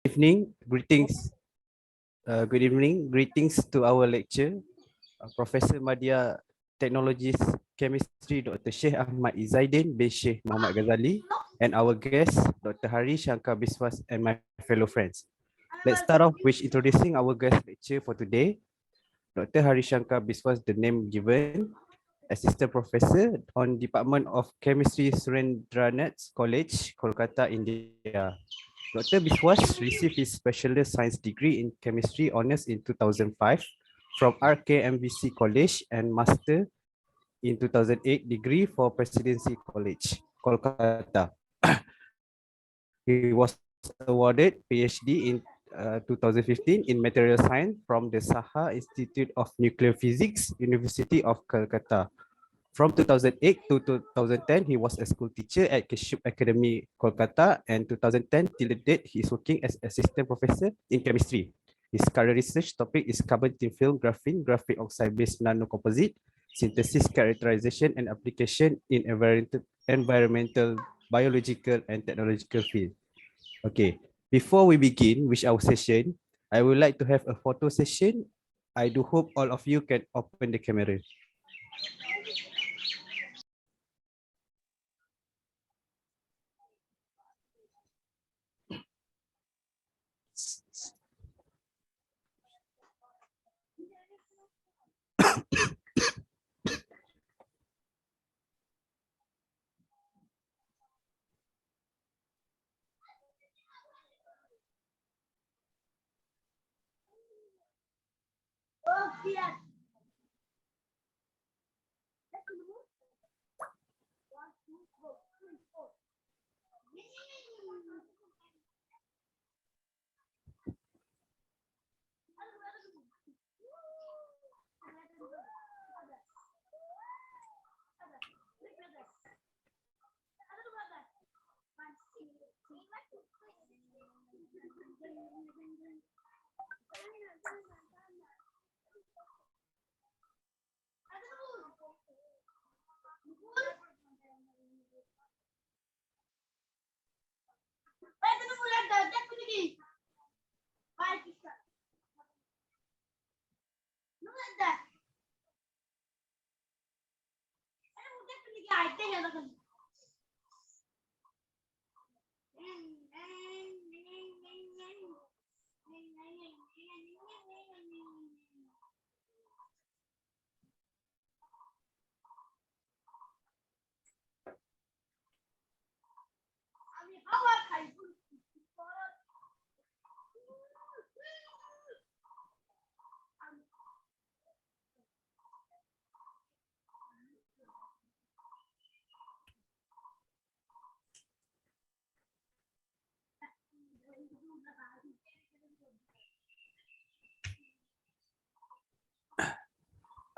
Evening, greetings. Good evening, greetings to our lecture, Professor Madya Technologies Chemistry, Dr. Sheikh Ahmad Izzaidin bin Sheikh Muhammad Ghazali, and our guest, Dr. Hari Shankar Biswas, and my fellow friends. Let's start off with introducing our guest lecture for today. Dr. Hari Shankar Biswas, the name given, Assistant Professor on Department of Chemistry, Surendranath College, Kolkata, India. Dr. Biswas received his Bachelor Science degree in Chemistry Honours in 2005 from RKMVC College and Master in 2008 degree for Presidency College, Kolkata. He was awarded Ph.D. in 2015 in Material Science from the Saha Institute of Nuclear Physics, University of Kolkata. From 2008 to 2010, he was a school teacher at Kashub Academy, Kolkata, and 2010 till the date, he is working as assistant professor in chemistry. His current research topic is carbon thin film, graphene, graphite oxide-based nanocomposite, synthesis, characterization, and application in environmental, biological, and technological field. Okay, before we begin with our session, I would like to have a photo session. I do hope all of you can open the camera.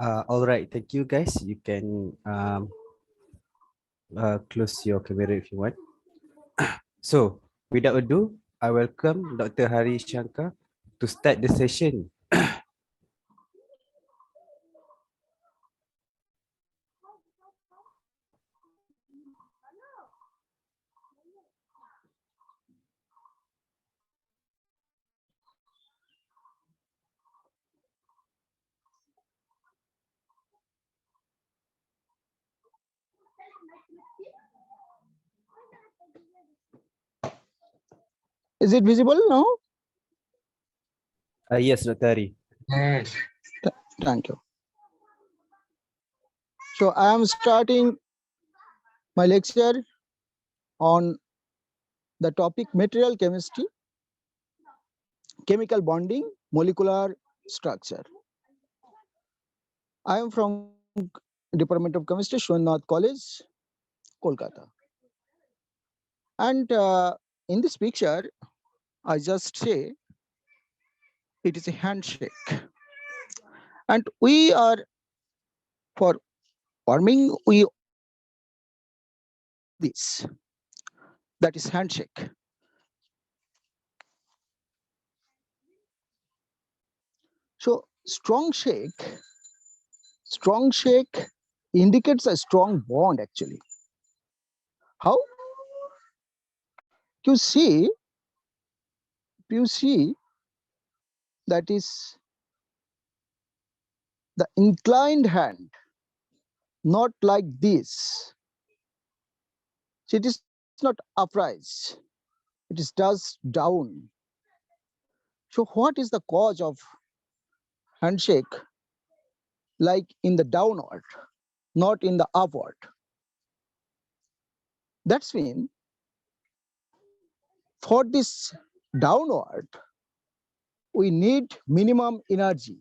All right, thank you guys. You can close your camera if you want. So, without ado, I welcome Dr. Hari Shankar to start the session. Is it visible now? Yes, Dr. Hari. Thank you. So I am starting my lecture on the topic material chemistry, chemical bonding, molecular structure. I am from Department of Chemistry, Surendranath College, Kolkata. And in this picture, I just say it is a handshake. And we are, for forming, we this, that is handshake. So strong shake indicates a strong bond actually. How? You see, you see, that is the inclined hand, not like this. So it is not uprise, it is just down. So what is the cause of handshake like in the downward, not in the upward? That's mean for this downward, we need minimum energy,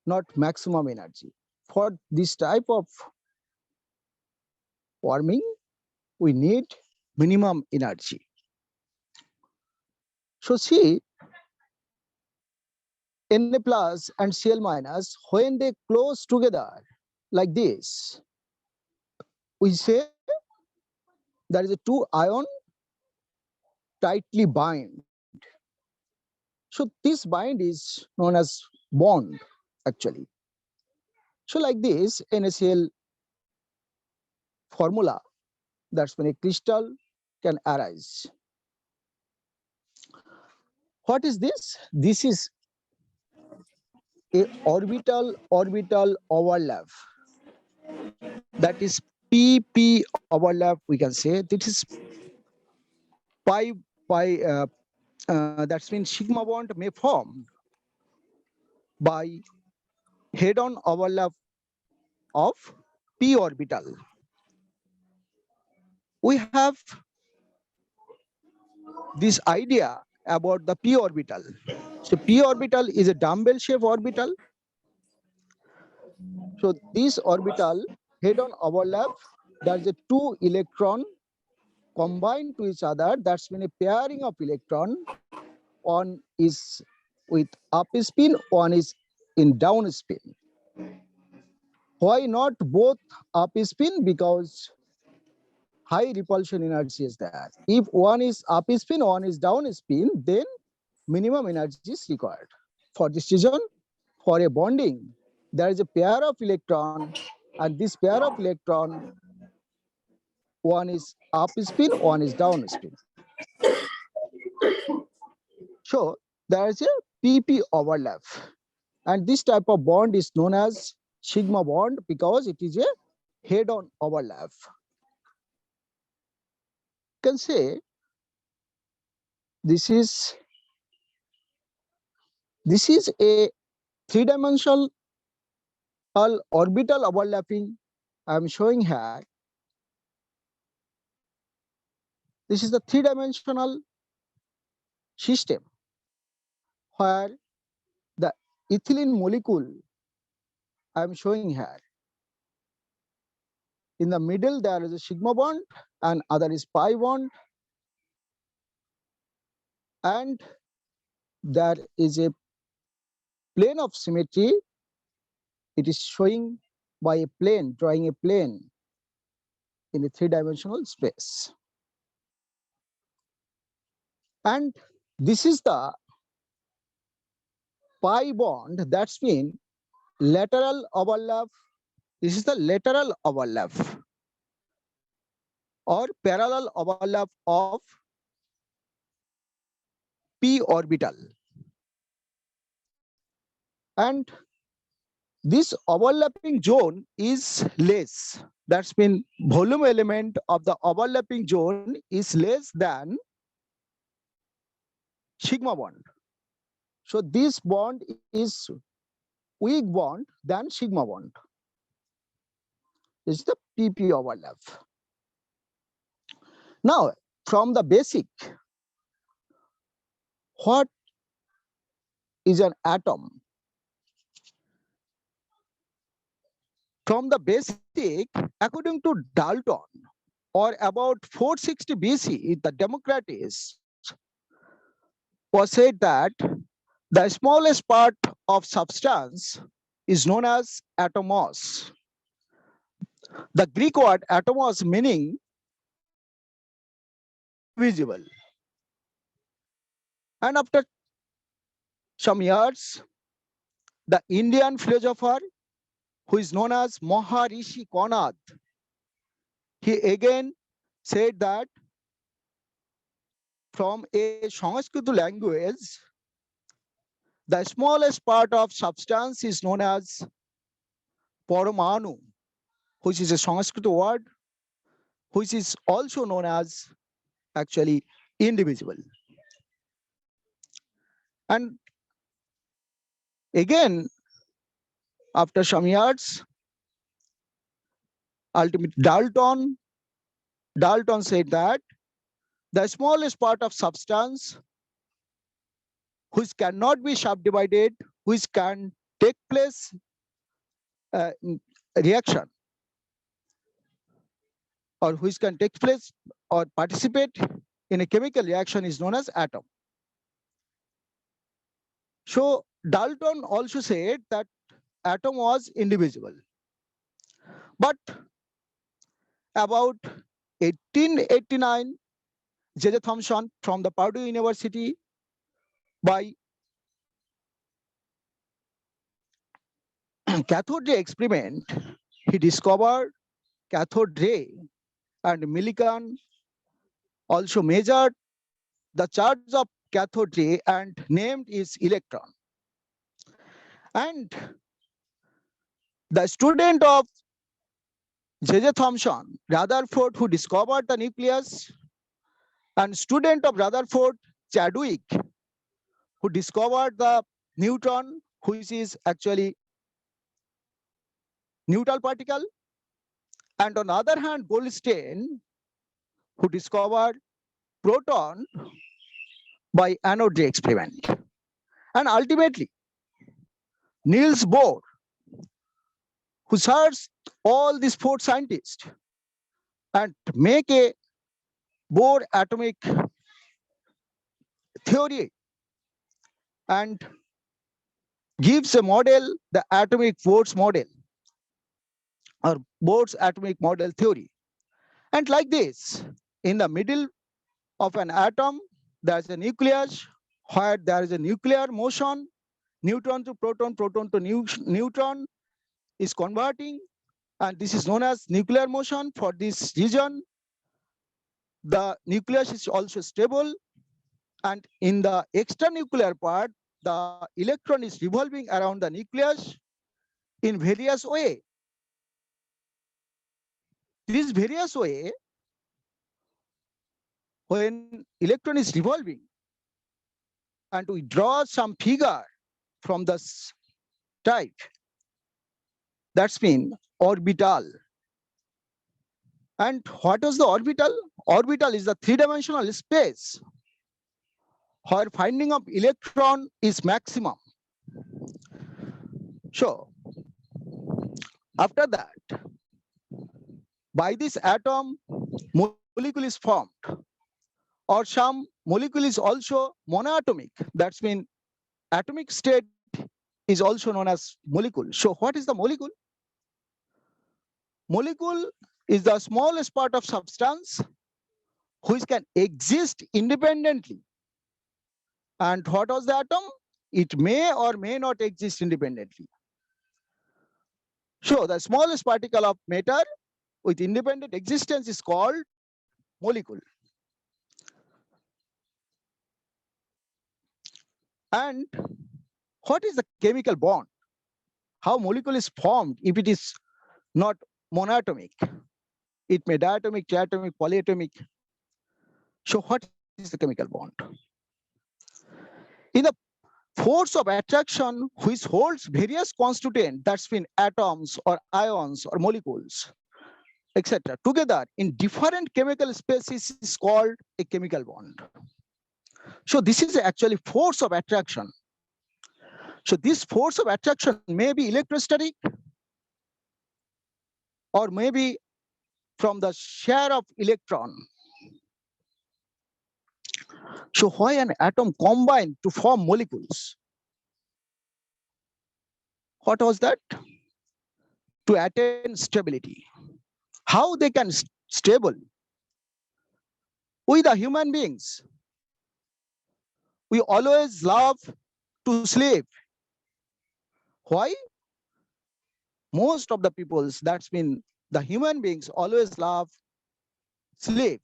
not maximum energy. For this type of warming, we need minimum energy. So see, Na plus and Cl minus, when they close together like this, we say there is a two ion tightly bind. So this bind is known as bond actually. So like this NaCl formula, that's when a crystal can arise. What is this? This is a orbital overlap. That is PP overlap, we can say. This is pi pi. That means sigma bond may form by head-on overlap of p orbital. We have this idea about the p orbital. So p orbital is a dumbbell-shaped orbital. So this orbital head-on overlap, there's a two electron combined to each other. That's when a pairing of electron. One is with up spin, one is in down spin. Why not both up spin? Because high repulsion energy is there. If one is up spin, one is down spin, then minimum energy is required. For this reason, for a bonding, there is a pair of electron, and this pair of electron, one is up spin, one is down spin. So there is a PP overlap. And this type of bond is known as sigma bond because it is a head-on overlap. You can say this is a three-dimensional orbital overlapping. I am showing here. This is the three-dimensional system where the ethylene molecule I am showing here. In the middle, there is a sigma bond and other is pi bond. And there is a plane of symmetry. It is showing by a plane, drawing a plane in a three-dimensional space. And this is the pi bond, that's mean lateral overlap. This is the lateral overlap or parallel overlap of p orbital. And this overlapping zone is less. That's mean volume element of the overlapping zone is less than sigma bond. So this bond is weak bond than sigma bond. This is the PP overlap. Now, from the basic, what is an atom? From the basic, according to Dalton, or about 460 BC, the Democritus was said that the smallest part of substance is known as atomos. The Greek word atomos meaning invisible. And after some years, the Indian philosopher who is known as Maharishi Konad, he again said that from a Sanskrit language, the smallest part of substance is known as Paramanu, which is a Sanskrit word, which is also known as actually indivisible. And again, after some years, ultimately Dalton said that the smallest part of substance which cannot be subdivided, which can take place in reaction, or which can take place or participate in a chemical reaction is known as atom. So Dalton also said that atom was indivisible. But about 1889, J.J. Thomson from the Purdue University, by cathode ray experiment, he discovered cathode ray, and Millikan also measured the charge of cathode ray and named its electron. And the student of J.J. Thomson, Rutherford, who discovered the nucleus, and student of Rutherford, Chadwick, who discovered the neutron, which is actually neutral particle, and on the other hand, Goldstein, who discovered proton by anode ray experiment. And ultimately, Niels Bohr, who searched all these four scientists and make a Bohr atomic theory and gives a model, the atomic Bohr's model or Bohr's atomic model theory. And like this, in the middle of an atom, there's a nucleus where there is a nuclear motion, neutron to proton, proton to neutron is converting, and this is known as nuclear motion. For this region, the nucleus is also stable, and in the extranuclear part, the electron is revolving around the nucleus in various way. This various way, when electron is revolving, and we draw some figure from this type, that's mean orbital. And what is the orbital? Orbital is the three-dimensional space where finding of electron is maximum. So after that, by this atom, molecule is formed, or some molecule is also monoatomic. That's mean atomic state is also known as molecule. So what is the molecule? Molecule is the smallest part of substance which can exist independently. And what was the atom? It may or may not exist independently. So the smallest particle of matter with independent existence is called molecule. And what is the chemical bond? How molecule is formed if it is not monatomic? It may diatomic, triatomic, polyatomic. So what is the chemical bond? In the force of attraction, which holds various constituents, that's mean atoms or ions or molecules, etc., together in different chemical species is called a chemical bond. So this is actually force of attraction. So this force of attraction may be electrostatic or maybe from the share of electron. So why an atom combine to form molecules? What was that? To attain stability. How they can stable? We the human beings, we always love to sleep. Why? Most of the peoples, that's mean the human beings always love sleep.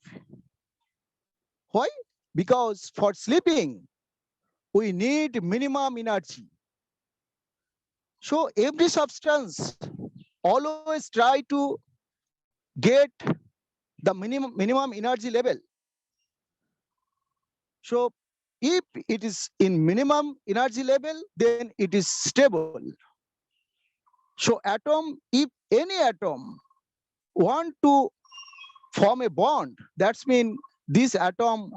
Why? because for sleeping, we need minimum energy. So every substance always try to get the minimum energy level. So if it is in minimum energy level, then it is stable. So atom, if any atom want to form a bond, that's mean this atom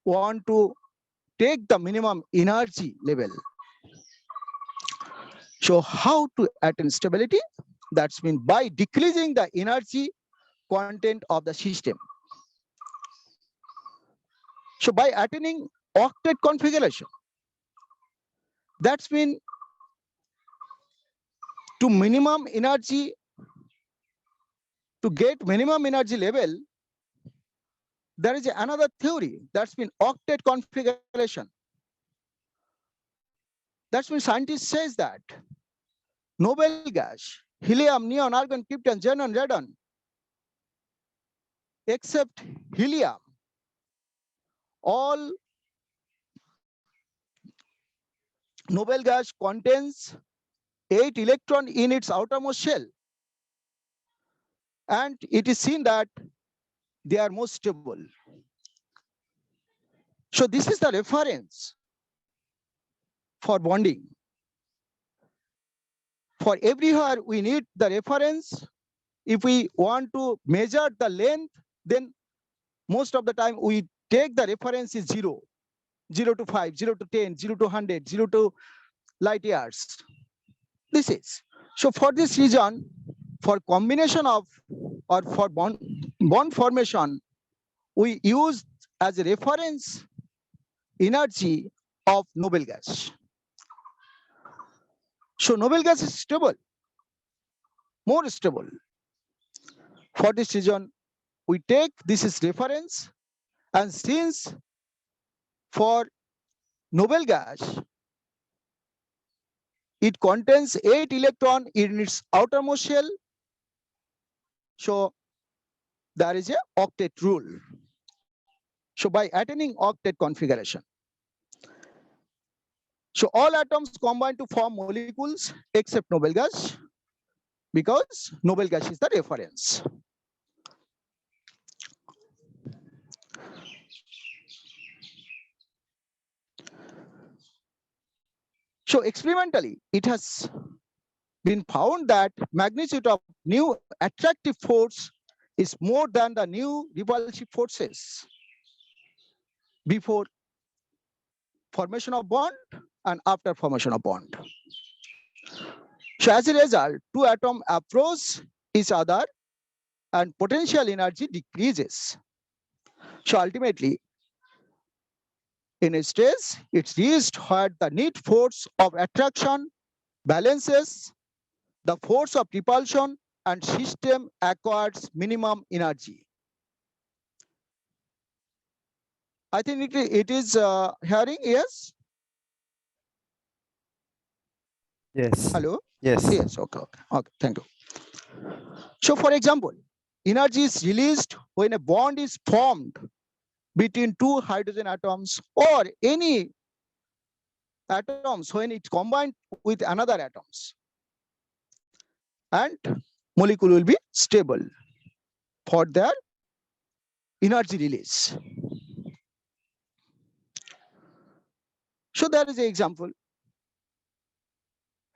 want to take the minimum energy level. So how to attain stability? That's mean by decreasing the energy content of the system. So by attaining octet configuration, that's mean to minimum energy, to get minimum energy level, there is another theory, that's been octet configuration. That's when scientists says that noble gas, helium, neon, argon, krypton, xenon, radon, except helium, all noble gas contains 8 electron in its outermost shell, and it is seen that they are most stable. So this is the reference for bonding. For everywhere we need the reference. If we want to measure the length, then most of the time we take the reference is 0, 0 to 5, 0 to 10, 0 to 100, 0 to light years. This is. So for this reason, for combination of or for bond formation, we use as a reference energy of noble gas. So noble gas is stable, more stable. For this reason, we take this as reference, and since for noble gas, it contains 8 electron in its outermost shell, so there is a octet rule. So by attaining octet configuration, so all atoms combine to form molecules except noble gas, because noble gas is the reference. So experimentally, it has been found that magnitude of new attractive force is more than the new repulsive forces before formation of bond and after formation of bond. So as a result, two atoms approach each other and potential energy decreases. So ultimately, in a stage, it's reached where the net force of attraction balances the force of repulsion and system acquires minimum energy. I think it is hearing, yes? Yes. Hello? Yes. Yes, okay, thank you. So for example, energy is released when a bond is formed between two hydrogen atoms or any atoms when it's combined with another atoms, and molecule will be stable for their energy release. So there is an example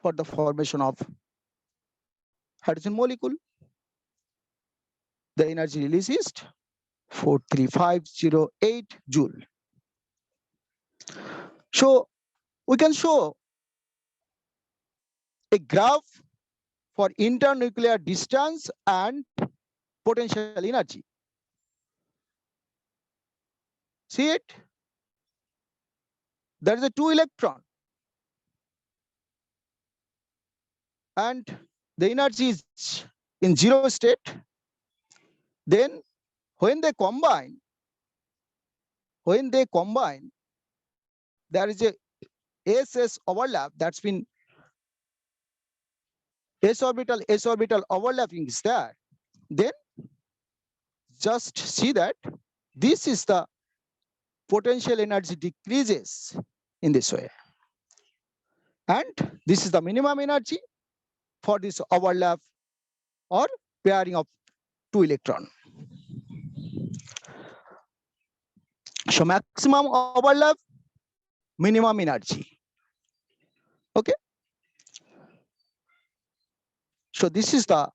for the formation of hydrogen molecule. The energy release is 43508 joule. So we can show a graph for internuclear distance and potential energy. See it? There is a 2 electron, and the energy is in 0 state. Then when they combine, there is a SS overlap. That's been s orbital overlapping is there. Then just see that this is the potential energy decreases in this way. And this is the minimum energy for this overlap or pairing of two electrons. So maximum overlap, minimum energy. Okay. So this is the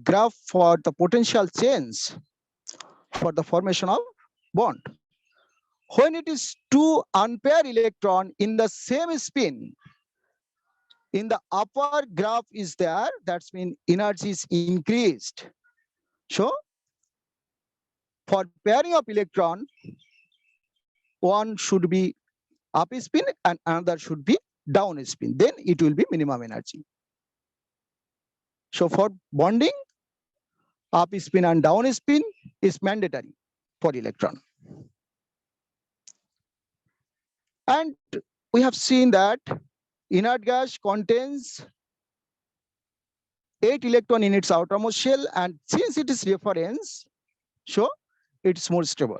graph for the potential change for the formation of bond. When it is two unpaired electron in the same spin, in the upper graph is there, that's mean energy is increased. So for pairing of electron, one should be up spin and another should be down spin. Then it will be minimum energy. So for bonding, up spin and down spin is mandatory for electron. And we have seen that inert gas contains 8 electron in its outermost shell, and since it is reference, so it's more stable.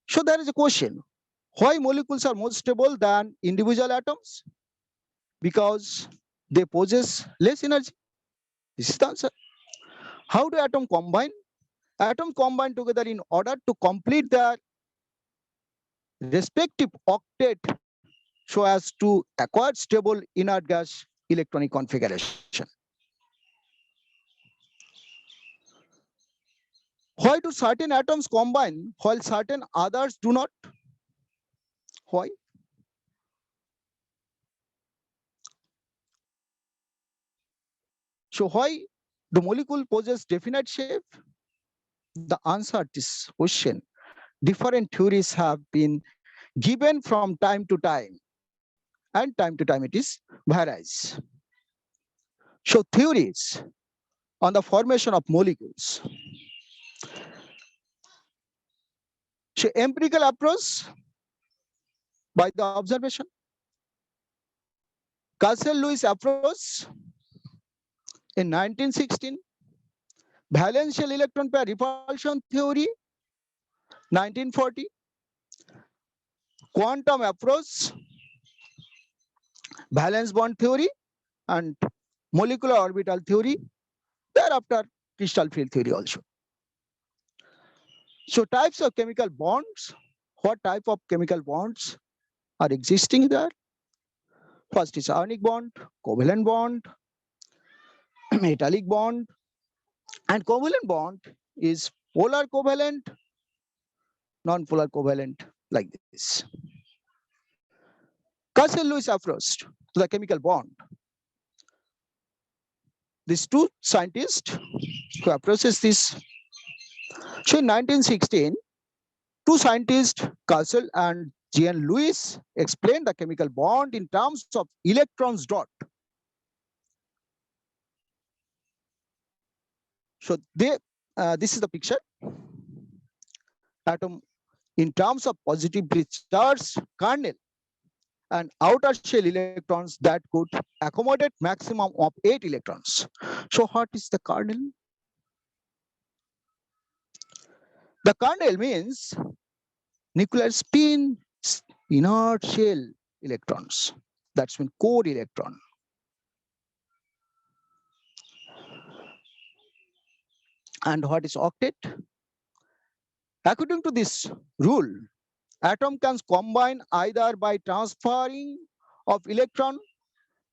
So there is a question, why molecules are more stable than individual atoms? Because they possess less energy. This is the answer. How do atoms combine? Atoms combine together in order to complete their respective octet so as to acquire stable inert gas electronic configuration. Why do certain atoms combine while certain others do not? Why? So why the molecule possess definite shape? The answer to this question, different theories have been given from time to time, and time to time it is varies. So theories on the formation of molecules. So empirical approach by the observation. Castle-Lewis approach in 1916. Valential electron pair repulsion theory, 1940. Quantum approach, valence bond theory, and molecular orbital theory. Thereafter, crystal field theory also. So types of chemical bonds. What type of chemical bonds are existing there? First is ionic bond, covalent bond, metallic bond, and covalent bond is polar covalent, non-polar covalent, like this. Castle-Lewis approach to the chemical bond. These two scientists who approaches this. So in 1916, two scientists, Castle and Jean Lewis, explained the chemical bond in terms of electrons dot. So this is the picture. Atom in terms of positively charged kernel and outer shell electrons that could accommodate maximum of 8 electrons. So what is the kernel? The kernel means nuclear spin inert shell electrons. That's mean core electron. And what is octet? According to this rule, atom can combine either by transferring of electron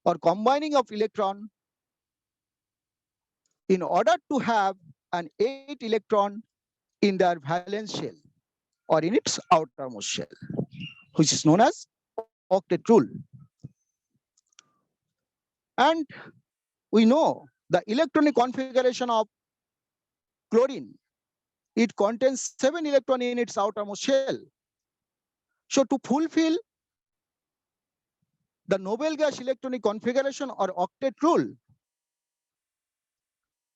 or combining of electron in order to have an 8 electron in their valence shell or in its outermost shell, which is known as octet rule. And we know the electronic configuration of chlorine. It contains 7 electrons in its outermost shell. So to fulfill the noble gas electronic configuration or octet rule,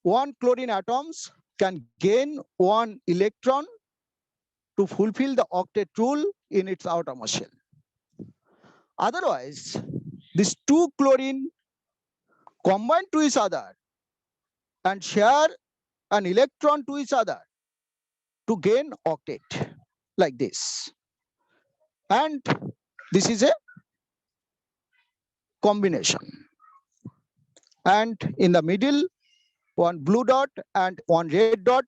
one chlorine atoms can gain 1 electron to fulfill the octet rule in its outermost shell. Otherwise, these two chlorine combined to each other and share an electron to each other to gain octet like this. And this is a combination. And in the middle, one blue dot and one red dot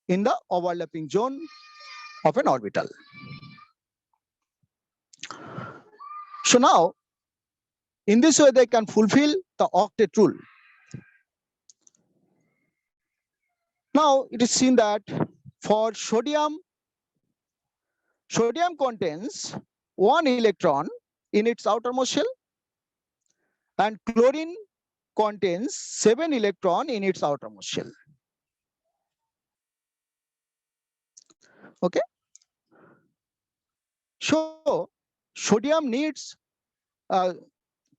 in the overlapping zone of an orbital. So now, in this way, they can fulfill the octet rule. Now, it is seen that for sodium contains one electron in its outermost shell, and chlorine contains 7 electrons in its outermost shell. Okay. So sodium needs to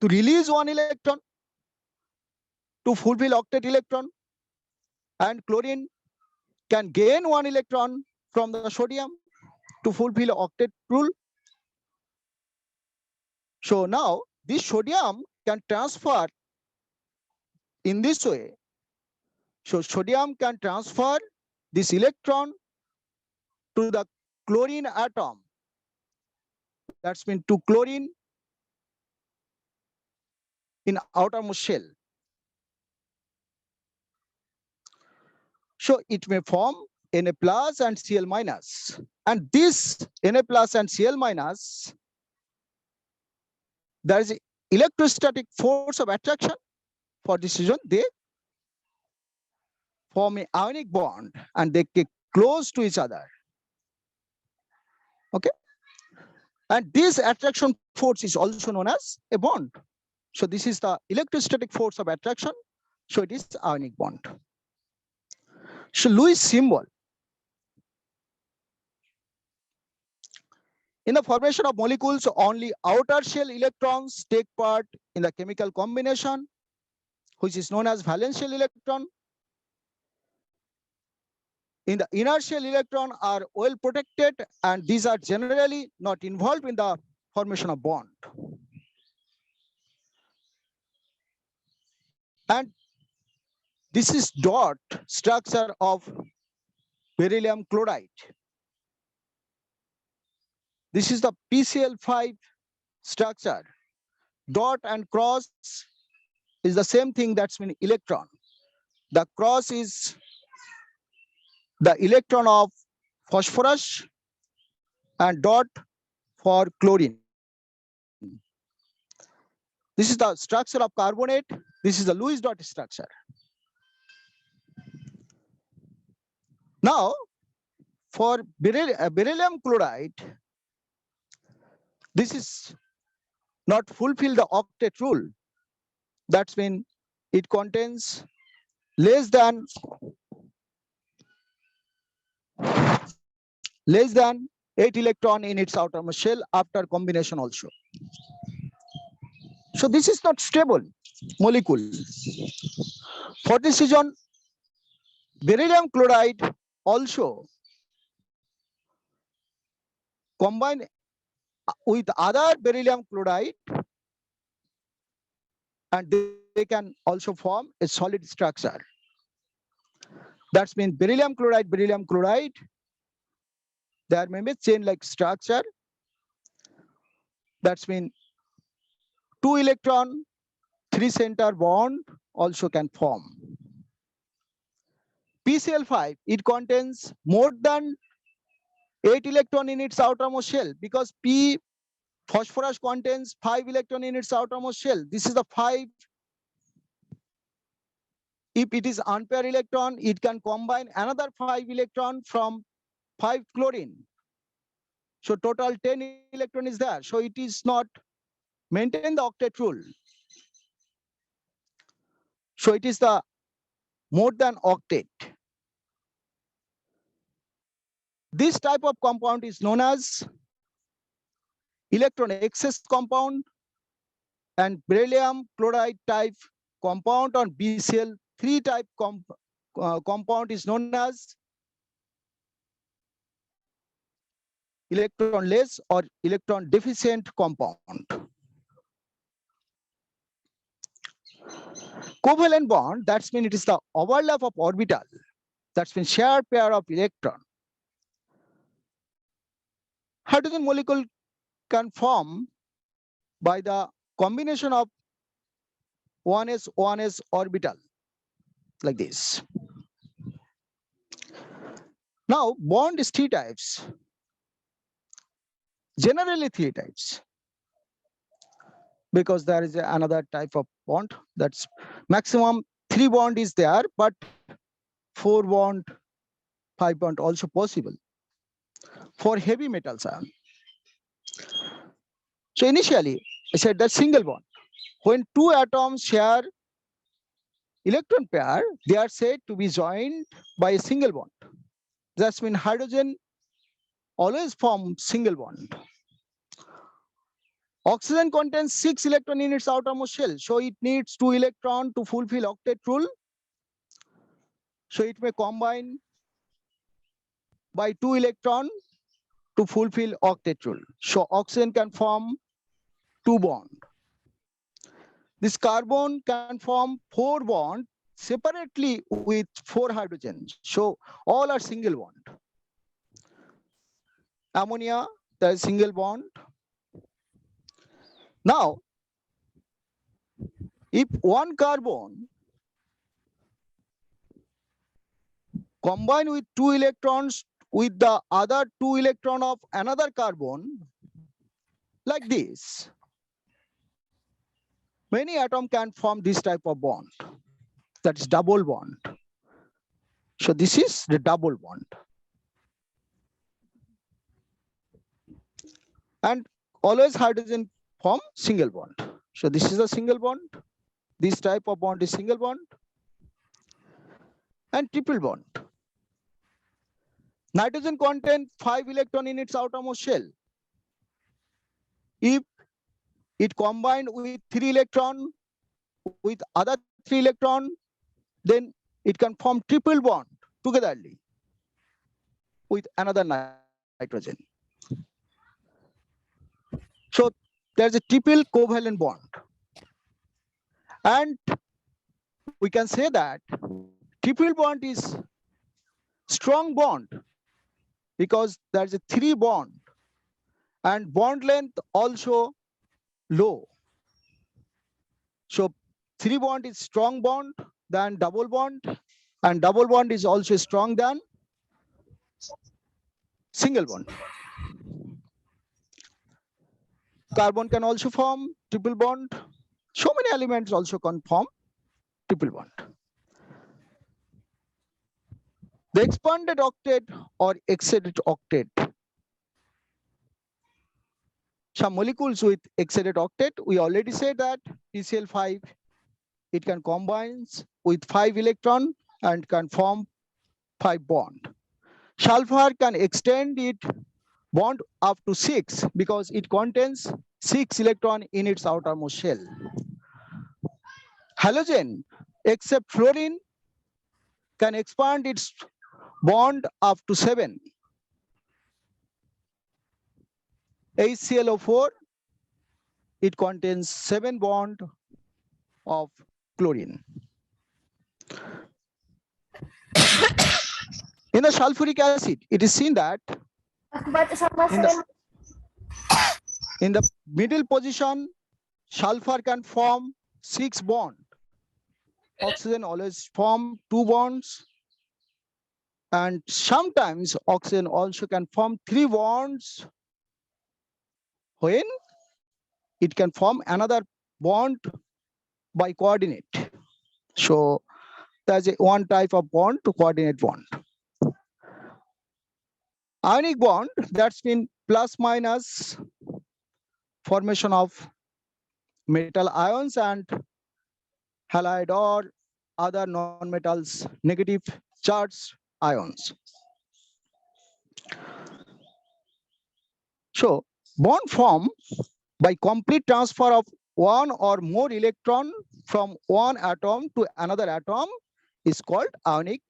release one electron to fulfill octet electron, and chlorine can gain one electron from the sodium to fulfill octet rule. So now this sodium can transfer in this way. So sodium can transfer this electron to the chlorine atom. That's mean to chlorine in outermost shell. So it may form Na plus and Cl minus. And this Na plus and Cl minus, there is electrostatic force of attraction for this reason. They form an ionic bond and they get close to each other. Okay. And this attraction force is also known as a bond. So this is the electrostatic force of attraction. So it is ionic bond. So Lewis symbol. In the formation of molecules, only outer shell electrons take part in the chemical combination, which is known as valence shell electron. In the inner shell electron are well protected, and these are generally not involved in the formation of bond. And this is dot structure of beryllium chloride. This is the PCl5 structure. Dot and cross is the same thing, that's mean electron. The cross is the electron of phosphorus and dot for chlorine. This is the structure of carbonate. This is the Lewis dot structure. Now, for beryllium chloride, this is not fulfill the octet rule. That's mean it contains less than 8 electron in its outermost shell after combination also. So this is not stable molecule. For this reason, beryllium chloride also combine with other beryllium chloride, and they can also form a solid structure. That's mean beryllium chloride, there may be chain-like structure. That's mean 2 electron, 3 center bond also can form. PCl5, it contains more than 8 electron in its outermost shell, because P phosphorus contains 5 electron in its outermost shell. This is the 5. If it is unpaired electron, it can combine another 5 electron from 5 chlorine. So total 10 electron is there. So it is not maintain the octet rule. So it is the more than octet. This type of compound is known as electron excess compound, and beryllium chloride type compound on BCl3 type compound is known as electronless or electron deficient compound. Covalent bond, that's mean it is the overlap of orbital. That's mean shared pair of electron. Hydrogen molecule can form by the combination of 1s orbital like this. Now bond is three types. Generally three types, because there is another type of bond, that's maximum 3 bond is there, but 4 bond, 5 bond also possible for heavy metals ion. So initially I said that single bond. When two atoms share electron pair, they are said to be joined by a single bond. That's mean hydrogen always form single bond. Oxygen contains 6 electrons in its outermost shell, so it needs 2 electrons to fulfill octet rule. So it may combine by 2 electrons to fulfill octet rule. So oxygen can form 2 bonds. This carbon can form 4 bonds separately with 4 hydrogens. So all are single bond. Ammonia, there is single bond. Now, if one carbon combine with 2 electrons with the other 2 electron of another carbon, like this, many atoms can form this type of bond. That is double bond. So this is the double bond. And always hydrogen form single bond. So this is a single bond. This type of bond is single bond. And triple bond. Nitrogen contains 5 electrons in its outermost shell. If it combined with 3 electrons with other 3 electrons, then it can form triple bond togetherly with another nitrogen. So there's a triple covalent bond. And we can say that triple bond is strong bond because there's a 3 bond and bond length also low. So 3 bond is strong bond than double bond, and double bond is also strong than single bond. Carbon can also form triple bond. So many elements also can form triple bond. The expanded octet or excited octet. Some molecules with excited octet, we already said that PCl5, it can combine with 5 electron and can form 5 bond. Sulfur can extend it bond up to 6 because it contains 6 electron in its outermost shell. Halogen, except fluorine, can expand its bond up to 7. HClO4, it contains 7 bond of chlorine. In the sulfuric acid, it is seen that in the middle position, sulfur can form 6 bonds. Oxygen always form 2 bonds. And sometimes oxygen also can form 3 bonds when it can form another bond by coordinate. So there's one type of bond to coordinate bond. Ionic bond, that's mean plus minus formation of metal ions and halide or other non-metals negative charged ions. So bond form by complete transfer of one or more electron from one atom to another atom is called ionic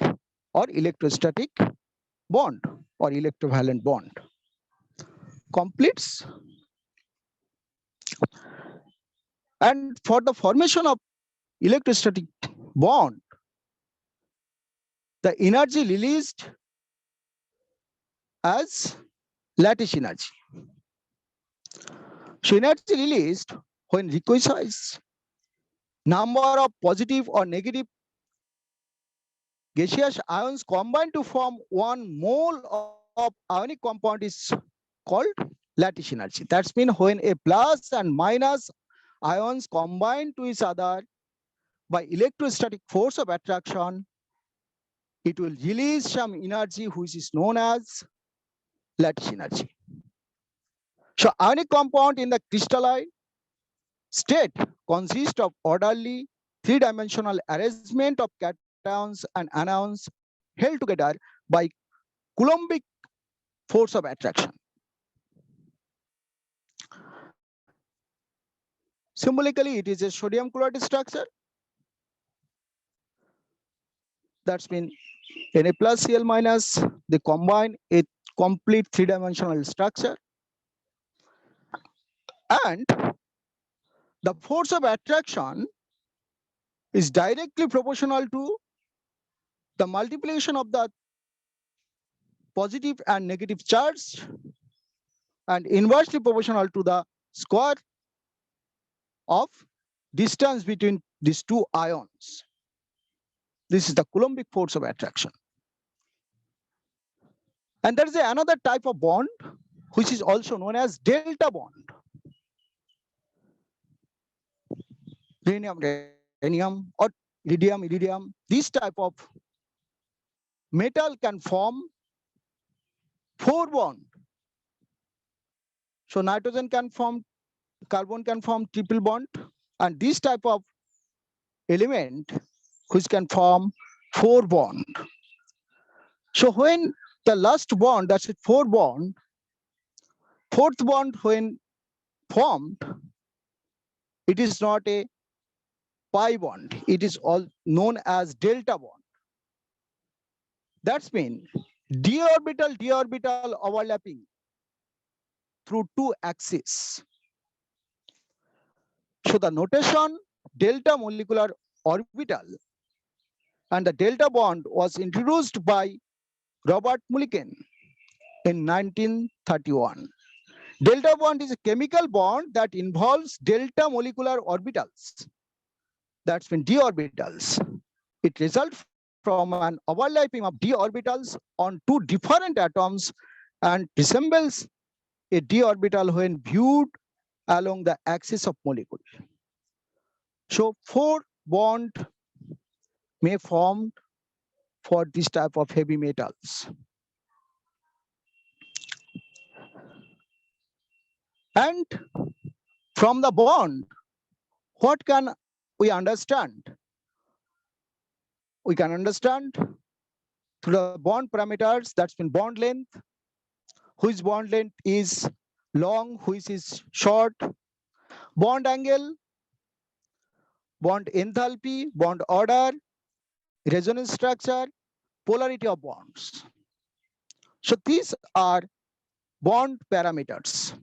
or electrostatic bond or electrovalent bond. Completes. And for the formation of electrostatic bond, the energy released as lattice energy. So energy released when requisite number of positive or negative gaseous ions combine to form 1 mole of ionic compound is called lattice energy. That means when a plus and minus ions combine to each other by electrostatic force of attraction, it will release some energy which is known as lattice energy. So ionic compound in the crystalline state consists of orderly three-dimensional arrangement of cations and anions held together by Coulombic force of attraction. Symbolically, it is a sodium chloride structure. That's mean Na plus Cl minus, they combine a complete three-dimensional structure. And the force of attraction is directly proportional to the multiplication of the positive and negative charge and inversely proportional to the square of distance between these two ions. This is the Coulombic force of attraction. And there is another type of bond which is also known as delta bond. Rhenium or iridium, this type of metal can form 4 bonds. So nitrogen can form, carbon can form triple bond, and this type of element which can form 4 bonds. So when the last bond, that's it, 4 bond, fourth bond when formed, it is not a pi bond, it is all known as delta bond. That's mean d orbital overlapping through 2 axes. So the notation delta molecular orbital and the delta bond was introduced by Robert Mulliken in 1931. Delta bond is a chemical bond that involves delta molecular orbitals. That's mean d orbitals. It results from an overlapping of d orbitals on 2 different atoms and resembles a d orbital when viewed along the axis of molecule. So 4 bond may form for this type of heavy metals. And from the bond, what can we understand? We can understand through the bond parameters, that's been bond length, which bond length is long, which is short, bond angle, bond enthalpy, bond order, resonance structure, polarity of bonds. So these are bond parameters.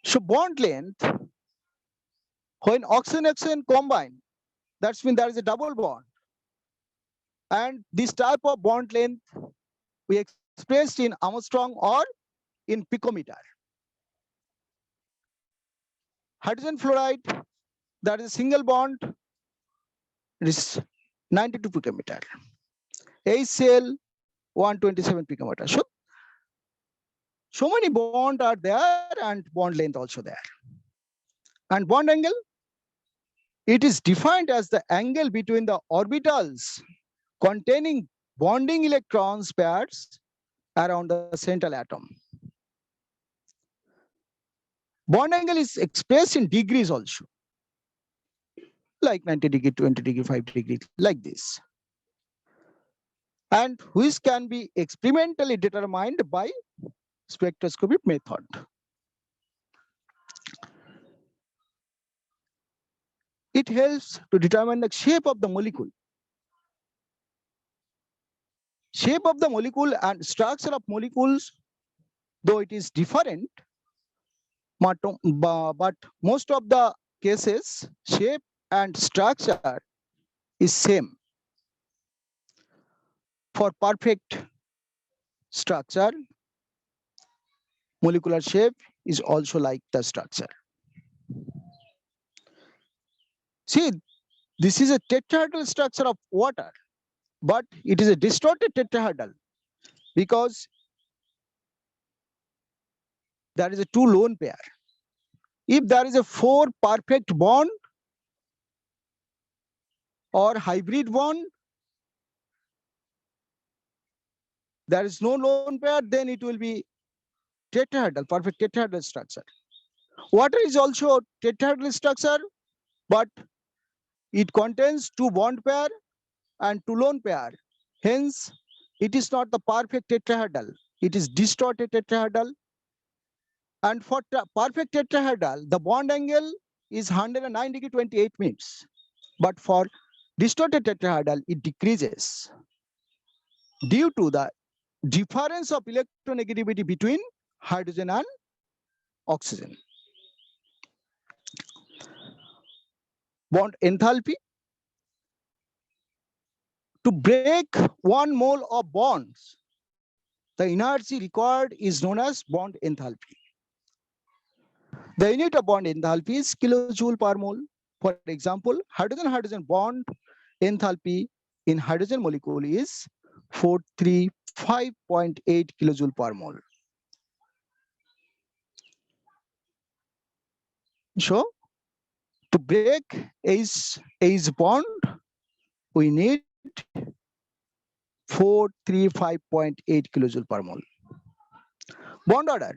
So bond length, when oxygen combine, that's mean there is a double bond. And this type of bond length we expressed in Armstrong or in picometer. Hydrogen fluoride, that is a single bond, it is 92 picometer. HCl 127 picometer. So many bonds are there and bond length also there. And bond angle, it is defined as the angle between the orbitals containing bonding electrons pairs around the central atom. Bond angle is expressed in degrees also, like 90 degree, 20 degree, 5 degree, like this. And which can be experimentally determined by spectroscopic method. It helps to determine the shape of the molecule. Shape of the molecule and structure of molecules, though it is different, but most of the cases, shape and structure is same. For perfect structure, molecular shape is also like the structure. See, this is a tetrahedral structure of water, but it is a distorted tetrahedral because there is a two lone pair. If there is a four perfect bond or hybrid bond, there is no lone pair, then it will be tetrahedral, perfect tetrahedral structure. Water is also tetrahedral structure, but it contains two bond pair and two lone pair. Hence, it is not the perfect tetrahedral. It is distorted tetrahedral. And for perfect tetrahedral, the bond angle is 109 degree 28 minutes. But for distorted tetrahedral, it decreases due to the difference of electronegativity between hydrogen and oxygen. Bond enthalpy. To break 1 mole of bonds, the energy required is known as bond enthalpy. The unit of bond enthalpy is kilojoule per mole. For example, hydrogen-hydrogen bond enthalpy in hydrogen molecule is 435.8 kilojoule per mole. So, to break H bond, we need 435.8 kilojoule per mole. Bond order.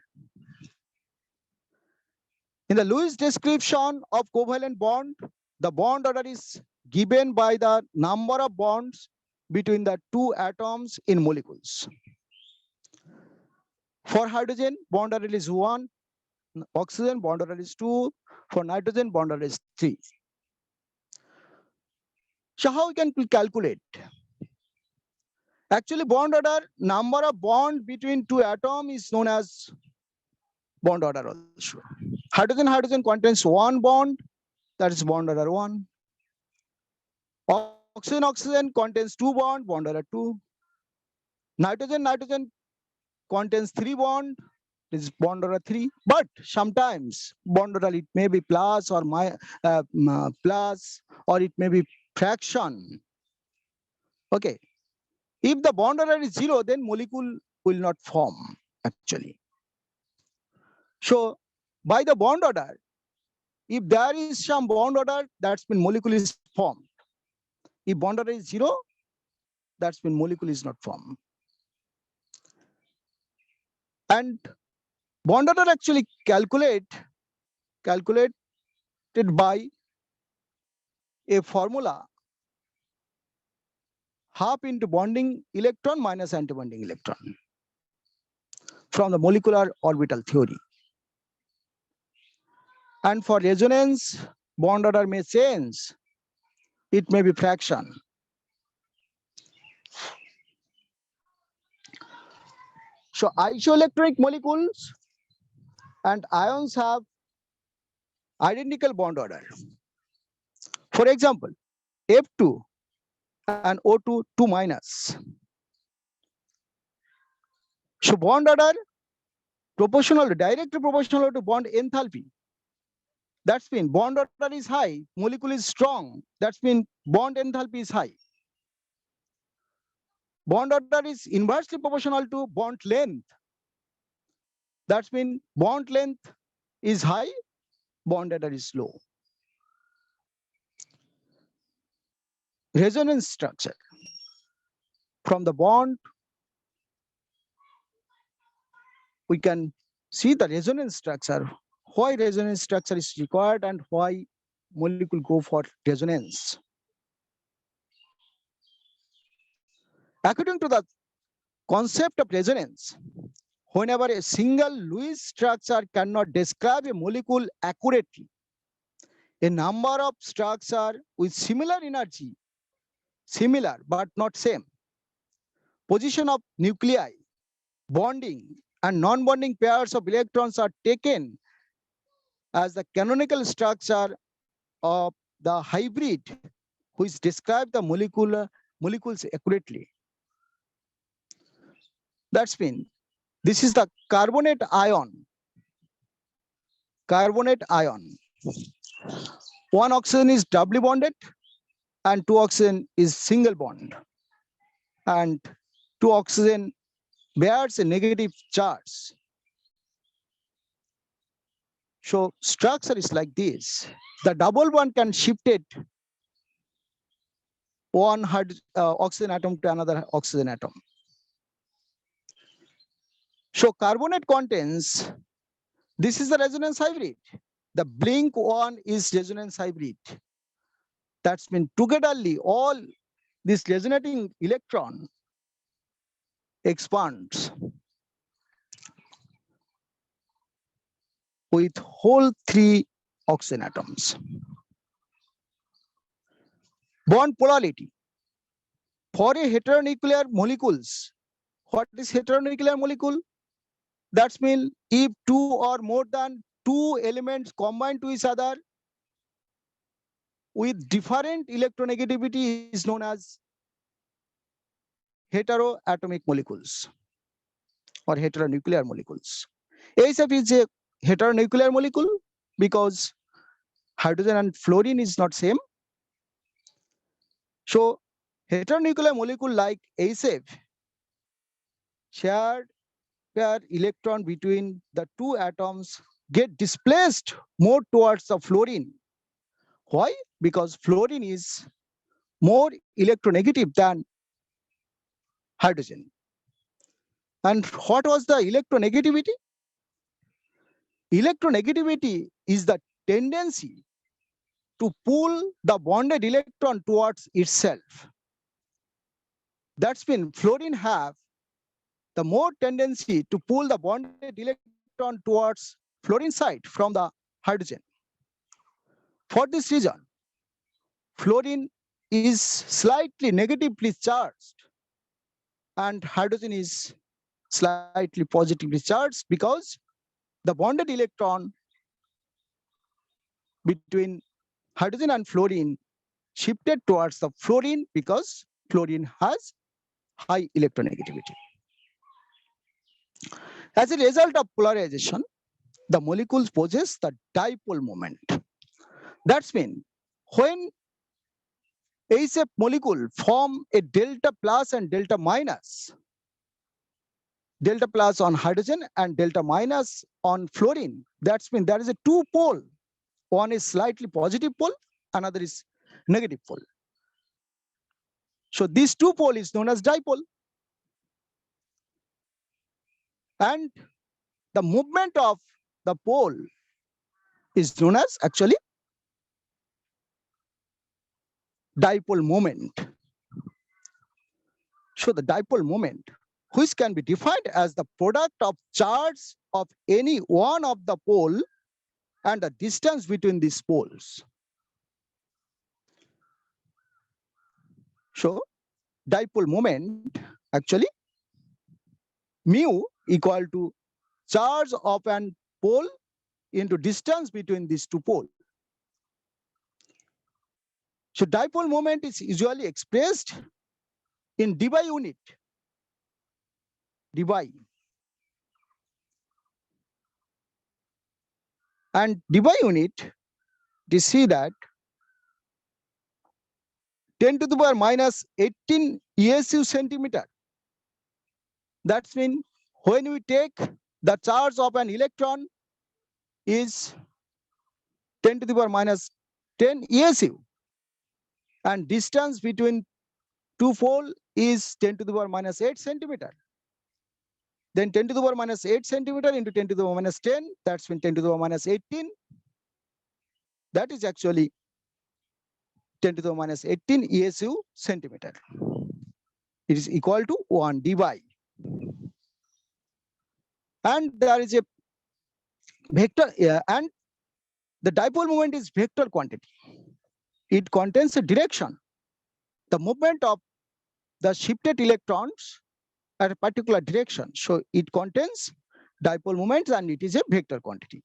In the Lewis description of covalent bond, the bond order is given by the number of bonds between the two atoms in molecules. For hydrogen, bond order is 1, oxygen bond order is 2, for nitrogen bond order is 3. So how we can calculate? Actually, bond order, number of bond between two atoms is known as bond order also. Hydrogen contains one bond, that is bond order 1. Oxygen contains two bond, bond order 2. Nitrogen contains 3 bond, this is bond order 3. But sometimes bond order it may be plus or plus, or it may be fraction. Okay. If the bond order is 0, then molecule will not form actually. So by the bond order, if there is some bond order, that's mean molecule is formed. If bond order is 0, that's mean molecule is not formed. And bond order actually calculated by a formula half into bonding electron minus antibonding electron from the molecular orbital theory. And for resonance, bond order may change. It may be fraction. So isoelectronic molecules and ions have identical bond order. For example, F2 and O2 2 minus. So bond order directly proportional to bond enthalpy. That's mean bond order is high, molecule is strong. That's mean bond enthalpy is high. Bond order is inversely proportional to bond length. That's mean bond length is high, bond order is low. Resonance structure. From the bond, we can see the resonance structure. Why resonance structure is required and why molecule go for resonance. According to the concept of resonance, whenever a single Lewis structure cannot describe a molecule accurately, a number of structures with similar energy, similar but not same, position of nuclei, bonding and non-bonding pairs of electrons are taken as the canonical structure of the hybrid which describe the molecules accurately. That's mean this is the carbonate ion. Carbonate ion. One oxygen is doubly bonded and two oxygen is single bond. And two oxygen bears a negative charge. So structure is like this. The double bond can shift it one oxygen atom to another oxygen atom. So carbonate contains, this is the resonance hybrid. The blink one is resonance hybrid. That's mean togetherly all this resonating electron expands with whole three oxygen atoms. Bond polarity. For a heteronuclear molecules, what is heteronuclear molecule? That's mean if two or more than two elements combine to each other with different electronegativity is known as heteroatomic molecules or heteronuclear molecules. HF is a heteronuclear molecule because hydrogen and fluorine is not same. So heteronuclear molecule like HF shared pair electron between the two atoms get displaced more towards the fluorine. Why? Because fluorine is more electronegative than hydrogen. And what was the electronegativity? Electronegativity is the tendency to pull the bonded electron towards itself. That's mean fluorine have the more tendency to pull the bonded electron towards fluorine side from the hydrogen. For this reason, fluorine is slightly negatively charged and hydrogen is slightly positively charged because the bonded electron between hydrogen and fluorine shifted towards the fluorine because fluorine has high electronegativity. As a result of polarization, the molecules possess the dipole moment. That's mean when HF molecule form a delta plus and delta minus on hydrogen and delta minus on fluorine. That's mean there is a two pole. One is slightly positive pole, another is negative pole. So this two pole is known as dipole. And the movement of the pole is known as actually dipole moment. So the dipole moment, which can be defined as the product of charge of any one of the pole and the distance between these poles. So dipole moment actually mu equal to charge of an pole into distance between these two poles. So dipole moment is usually expressed in dBi unit. dBi. And dBi unit, you see that 10 to the power minus 18 ESU centimeter. That's mean when we take the charge of an electron is 10 to the power minus 10 ESU and distance between two pole is 10 to the power minus 8 centimeter. Then 10 to the power minus 8 centimeter into 10 to the power minus 10, that's when 10 to the power minus 18. That is actually 10 to the power minus 18 ESU centimeter. It is equal to 1 dBi. And there is a vector, and the dipole moment is vector quantity. It contains a direction, the movement of the shifted electrons at a particular direction. So it contains dipole moments and it is a vector quantity.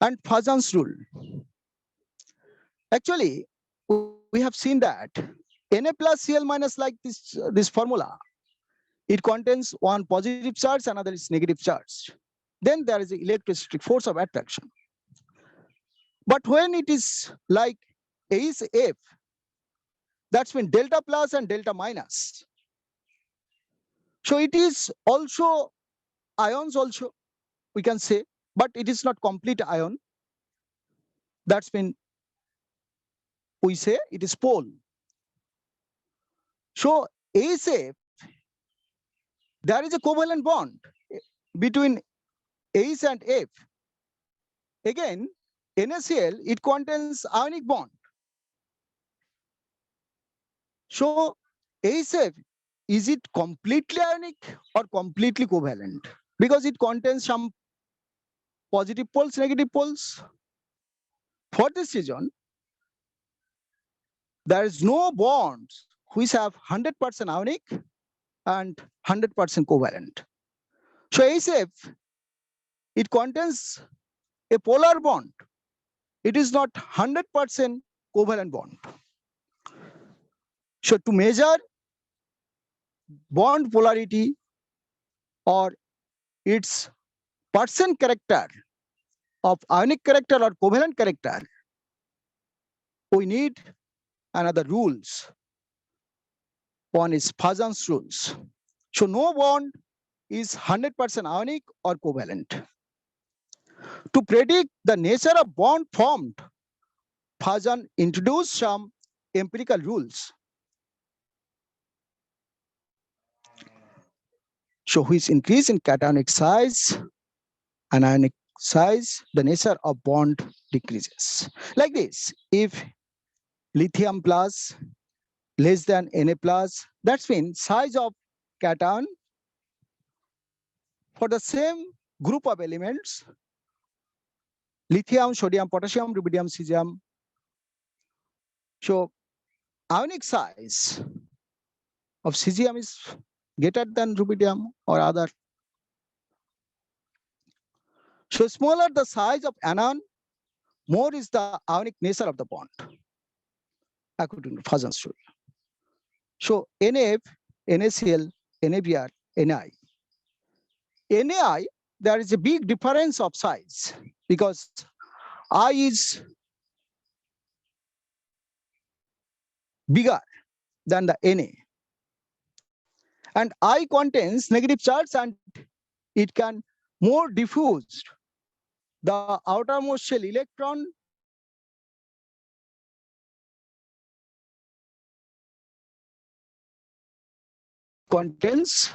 and Fazan's rule. Actually, we have seen that Na plus Cl minus, like this formula, it contains one positive charge, another is negative charge. Then there is the electrostatic force of attraction. But when it is like A is F, that's when delta plus and delta minus. So it is also ions also, we can say, but it is not complete ion. That's when we say it is pole. So ASF, there is a covalent bond between ACE and F. Again, NaCl, it contains ionic bond. So ASF, is it completely ionic or completely covalent? Because it contains some positive poles, negative poles. For this reason, there is no bonds which have 100% ionic and 100% covalent. So ASF, it contains a polar bond. It is not 100% covalent bond. So to measure bond polarity or its percent character of ionic character or covalent character, we need another rules. One is Fazan's rules. So no bond is 100% ionic or covalent. To predict the nature of bond formed, Fazan introduced some empirical rules. So which increase in cationic size, anionic size, the nature of bond decreases. Like this, if lithium plus less than Na plus, that's means size of cation for the same group of elements, lithium, sodium, potassium, rubidium, cesium. So ionic size of cesium is greater than rubidium or other. So smaller the size of anion, more is the ionic nature of the bond, according to Fazan's rule. So NF, NaCl, NaBr, Ni. Ni, there is a big difference of size because I is bigger than the Na. And I contains negative charge and it can more diffused. The outermost shell electron contains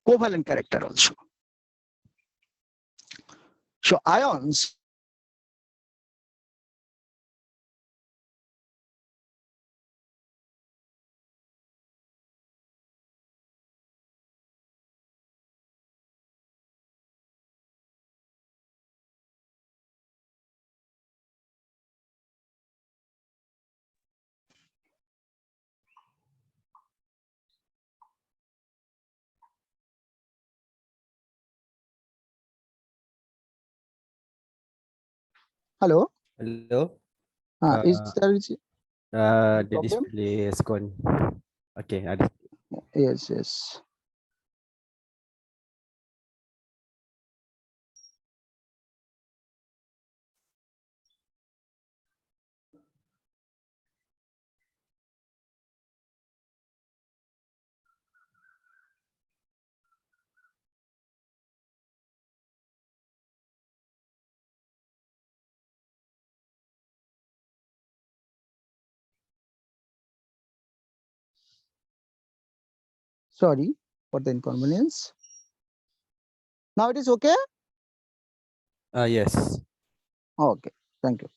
covalent character also. So ions hello. Hello. Is Uh, there the problem? display has gone. Okay, ada. Yes, yes. Sorry for the inconvenience. Now it is okay? Yes. Okay, thank you.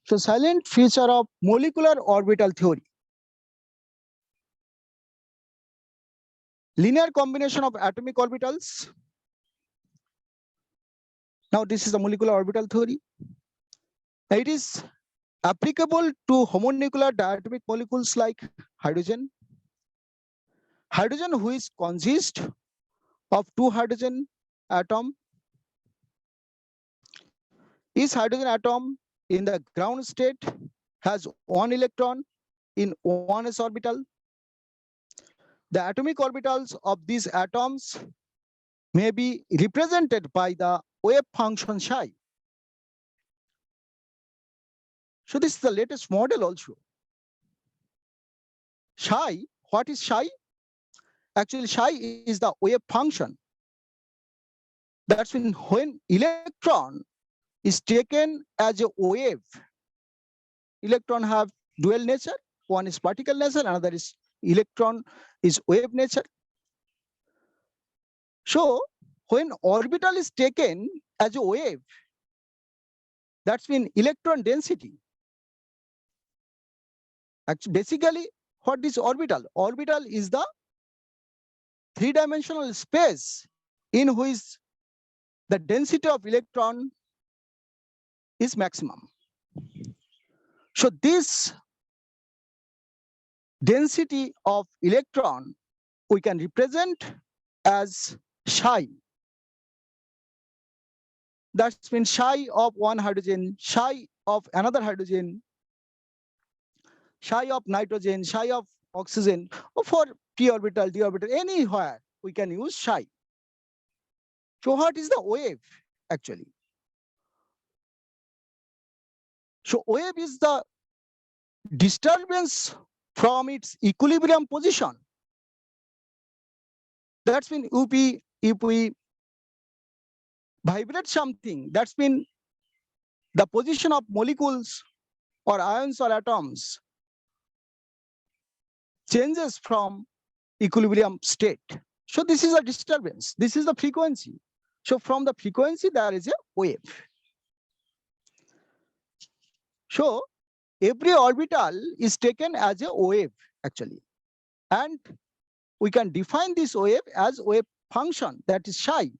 So silent feature of molecular orbital theory. Linear combination of atomic orbitals. Now this is the molecular orbital theory. It is applicable to homonuclear diatomic molecules like hydrogen. Hydrogen which consists of two hydrogen atom. Each hydrogen atom in the ground state has one electron in 1s orbital. The atomic orbitals of these atoms may be represented by the wave function psi. So this is the latest model also. Psi, what is psi? Actually, psi is the wave function. That's when electron is taken as a wave. Electron have dual nature. One is particle nature, another is electron is wave nature. So when orbital is taken as a wave, that's when electron density. Actually, basically, what is orbital? Orbital is the three-dimensional space in which the density of electron is maximum. So this density of electron we can represent as psi. That's when psi of one hydrogen, psi of another hydrogen, psi of nitrogen, psi of oxygen, or for p orbital, d orbital, anywhere we can use psi. So what is the wave actually? So wave is the disturbance from its equilibrium position. That's when if we vibrate something, that's when the position of molecules or ions or atoms changes from equilibrium state. So this is a disturbance. This is the frequency. So from the frequency, there is a wave. So every orbital is taken as a wave actually. And we can define this wave as wave function, that is psi.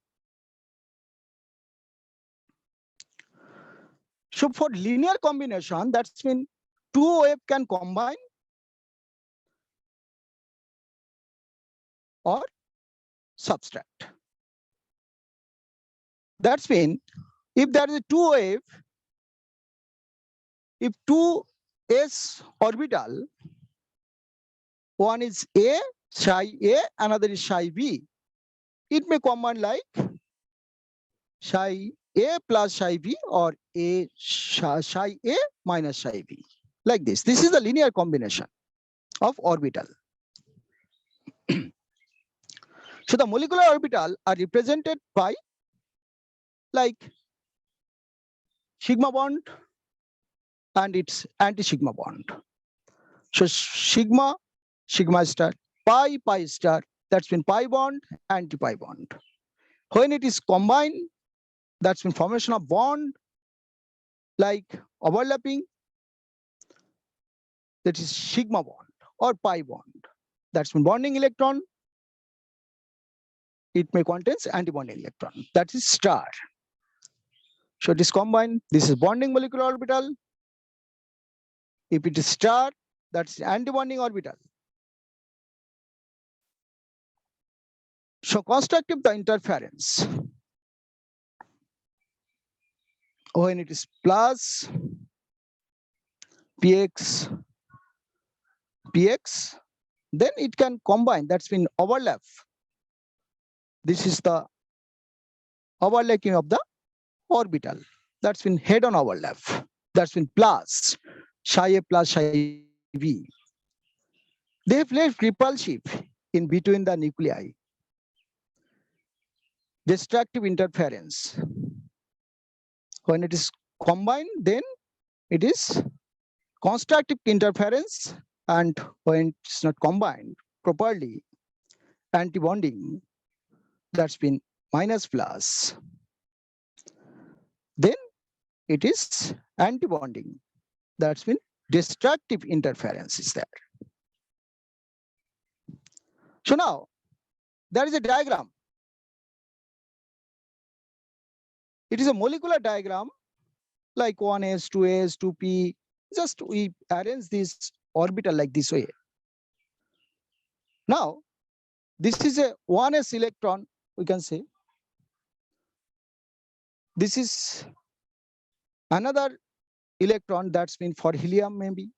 So for linear combination, that's when two waves can combine or subtract. That's when if there is a two wave, if two s orbital, one is a psi a, another is psi b, it may combine like psi a plus psi b or a psi a minus psi b, like this. This is the linear combination of orbital. So the molecular orbital are represented by like sigma bond and its anti-sigma bond. So sigma, sigma star, pi star, that's when pi bond, anti-pi bond. When it is combined, that's when formation of bond like overlapping, that is sigma bond or pi bond. That's when bonding electron, it may contains antibonding electron, that is star. So it is combined, this is bonding molecular orbital. If it is star, that's antibonding orbital. So constructive the interference. When it is plus px, then it can combine, that's when overlap. This is the overlapping of the orbital. That's when head-on overlap. That's when plus psi a plus psi b. They have left repulsive in between the nuclei. Destructive interference. When it is combined, then it is constructive interference, and when it's not combined properly, antibonding, that's been minus plus. Then it is antibonding, that's been destructive interference is there. So now there is a diagram. It is a molecular diagram like 1s, 2s, 2p. Just we arrange this orbital like this way. Now, this is a 1s electron, we can say this is another electron that's been for helium maybe.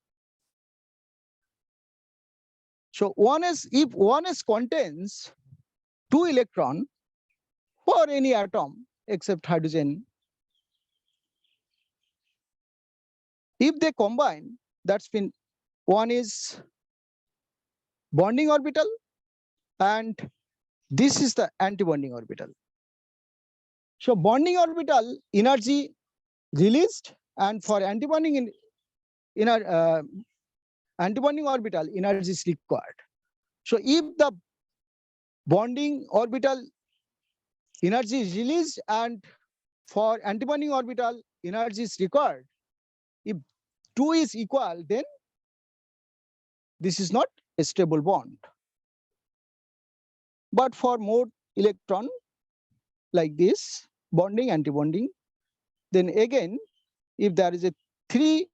So if 1s contains 2 electron for any atom except hydrogen, if they combine, that's been one is bonding orbital and this is the anti-bonding orbital. So bonding orbital energy released, and for antibonding antibonding orbital energy is required. So if the bonding orbital energy is released and for antibonding orbital energy is required, if 2 is equal, then this is not a stable bond. But for more electron like this, bonding, antibonding, then again, if there is a 3p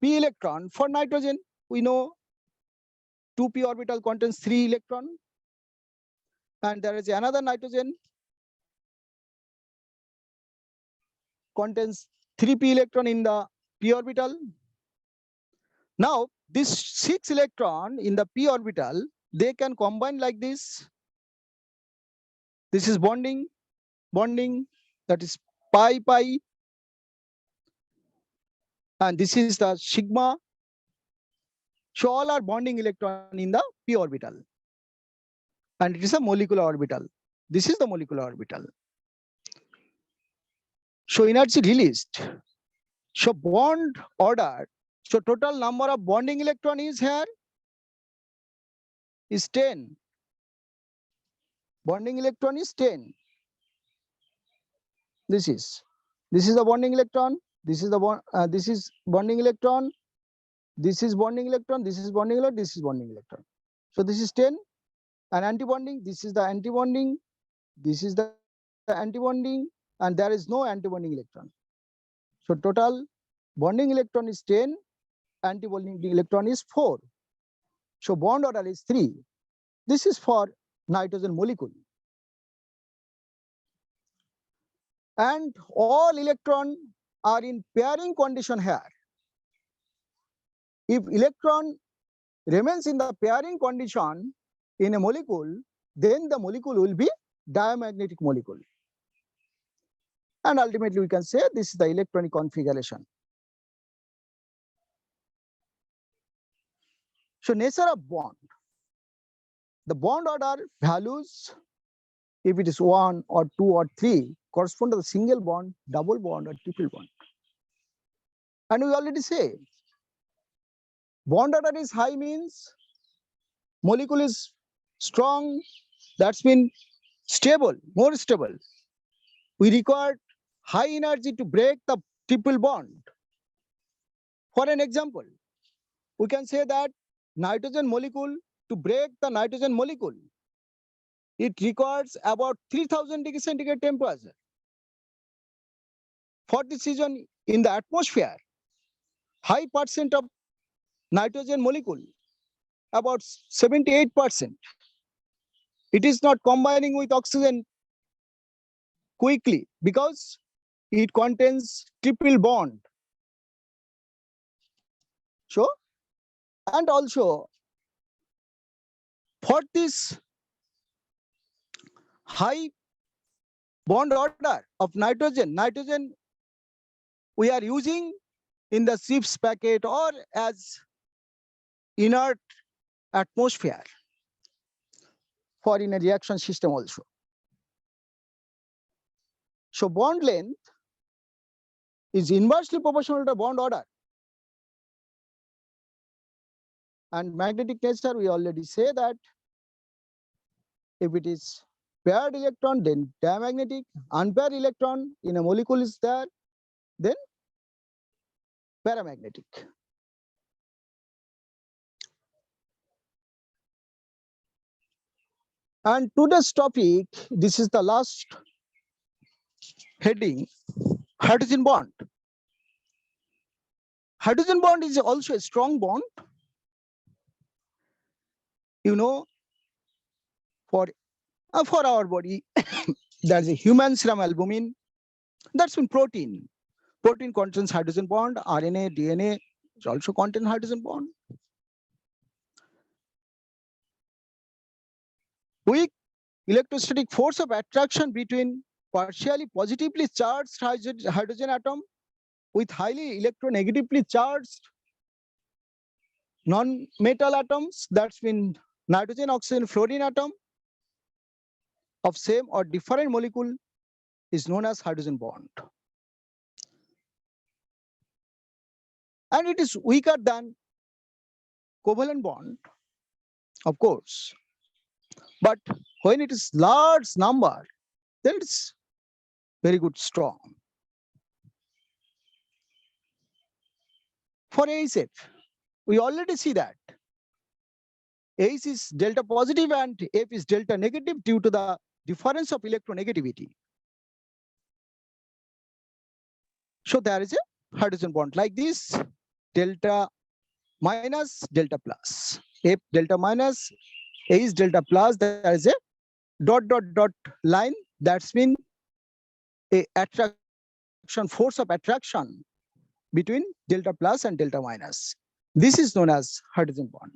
electron for nitrogen, we know 2p orbital contains 3 electron, and there is another nitrogen contains 3p electron in the p orbital. Now this 6 electron in the p orbital, they can combine like this. This is bonding, that is pi pi, and this is the sigma. So all are bonding electron in the p orbital, and it is a molecular orbital. This is the molecular orbital. So energy released. So bond order. So total number of bonding electron is here is 10. Bonding electron is 10. This is the bonding electron. This is the this is bonding electron. This is bonding electron. This is bonding electron. This is bonding electron. So this is 10. And antibonding. This is the antibonding. This is the antibonding, and there is no antibonding electron. So total bonding electron is 10. Antibonding electron is 4. So bond order is 3. This is for nitrogen molecule. And all electron are in pairing condition here. If electron remains in the pairing condition in a molecule, then the molecule will be diamagnetic molecule. And ultimately we can say this is the electronic configuration. So nature of bond. The bond order values, if it is 1 or 2 or 3, correspond to the single bond, double bond, or triple bond. And we already say bond order is high means molecule is strong, that's mean stable, more stable. We require high energy to break the triple bond. For an example, we can say that nitrogen molecule, to break the nitrogen molecule, it requires about 3000 degree centigrade temperature. For this reason, in the atmosphere, high percent of nitrogen molecule, about 78%, it is not combining with oxygen quickly because it contains triple bond. So, and also for this high bond order of nitrogen we are using in the ship's packet or as inert atmosphere for in a reaction system also. So bond length is inversely proportional to bond order. And magnetic nature, we already say that if it is paired electron, then diamagnetic. Unpaired electron in a molecule is there, then paramagnetic. And today's topic, this is the last heading, hydrogen bond. Hydrogen bond is also a strong bond. You know, for For our body, there's a human serum albumin. That's in protein. Protein contains hydrogen bond. RNA, DNA also contain hydrogen bond. Weak electrostatic force of attraction between partially positively charged hydrogen atom with highly electronegatively charged non-metal atoms, that's been nitrogen, oxygen, fluorine atom of same or different molecule is known as hydrogen bond. And it is weaker than covalent bond, of course. But when it is large number, then it's very good strong. For ASF, we already see that H is delta positive and F is delta negative due to the difference of electronegativity. So there is a hydrogen bond like this, delta minus delta plus. F delta minus, A is delta plus, there is a dot dot dot line, that's mean a attraction, force of attraction between delta plus and delta minus. This is known as hydrogen bond.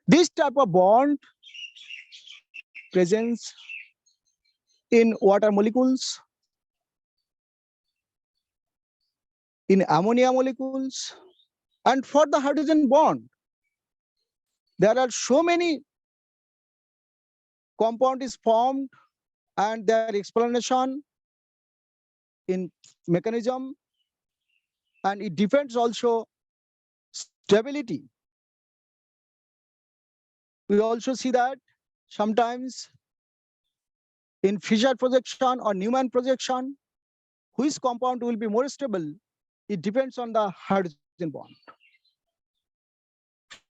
This type of bond presents in water molecules, in ammonia molecules, and for the hydrogen bond, there are so many compound is formed and their explanation in mechanism, and it depends also stability. We also see that sometimes in Fischer projection or Newman projection, which compound will be more stable, it depends on the hydrogen bond.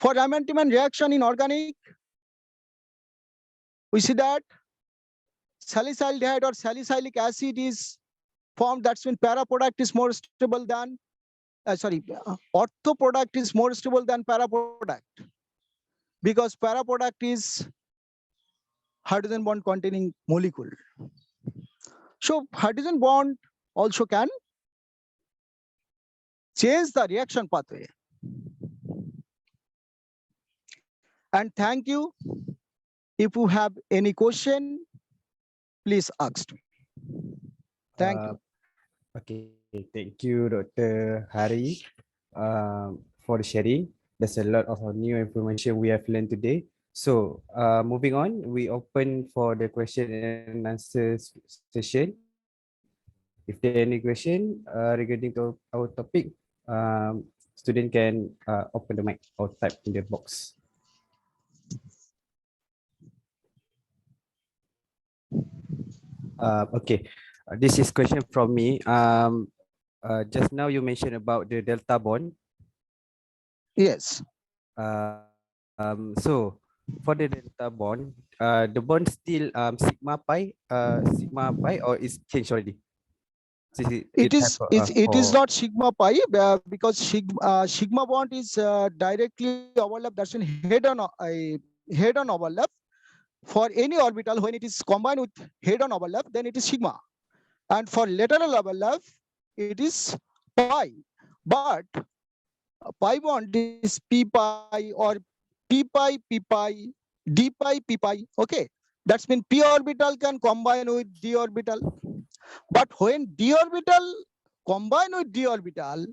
For Raman-Timan reaction in organic, we see that salicyldehyde or salicylic acid is formed, that's when para product is more stable than ortho product is more stable than para product, because para product is hydrogen bond containing molecule. So hydrogen bond also can change the reaction pathway. And thank you. If you have any question, please ask me. Thank you. Okay, thank you, Dr. Hari, for the sharing. There's a lot of new information we have learned today. So, moving on, we open for the question and answer session. If there are any question regarding to our topic, student can open the mic or type in the box. Okay, this is question from me. Just now you mentioned about the delta bond. Yes. So for the delta bond, the bond still sigma pi, or is changed already? It is not sigma pi, because sigma bond is directly overlap. That's in head on overlap. For any orbital, when it is combined with head on overlap, then it is sigma. And for lateral overlap, it is pi. But pi bond is p pi or p pi p pi d pi p pi. Okay, that's mean p orbital can combine with d orbital. But when d orbital combine with d orbital,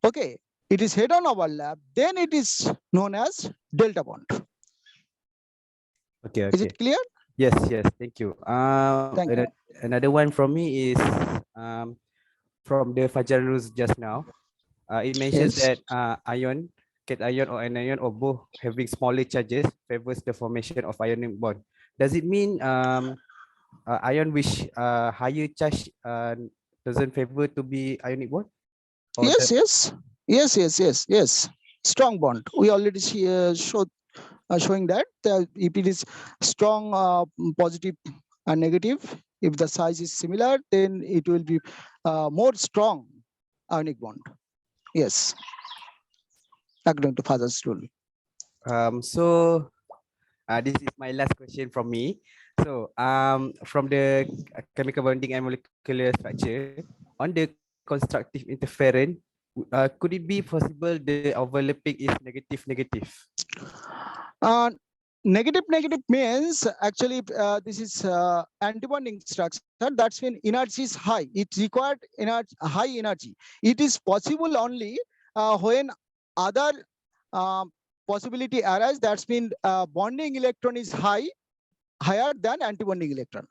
okay, it is head on overlap, then it is known as delta bond. Okay. Is it clear? Yes. Thank you. Thank you. Another one from me is from the Fajar rules just now. It mentions Yes. that cation or anion or both having smaller charges favors the formation of ionic bond. Does it mean ion which higher charge doesn't favor to be ionic bond? Or Yes. Strong bond. We already showing that if it is strong positive and negative, if the size is similar, then it will be more strong ionic bond. Yes, according to Fazer's rule. So this is my last question from me. So from the chemical bonding and molecular structure on the constructive interference, could it be possible the overlapping is negative negative? Uh, negative means actually this is antibonding structure. That's when energy is high. It required high energy. It is possible only when other uh, possibility arise. That's mean bonding electron is higher than antibonding electron.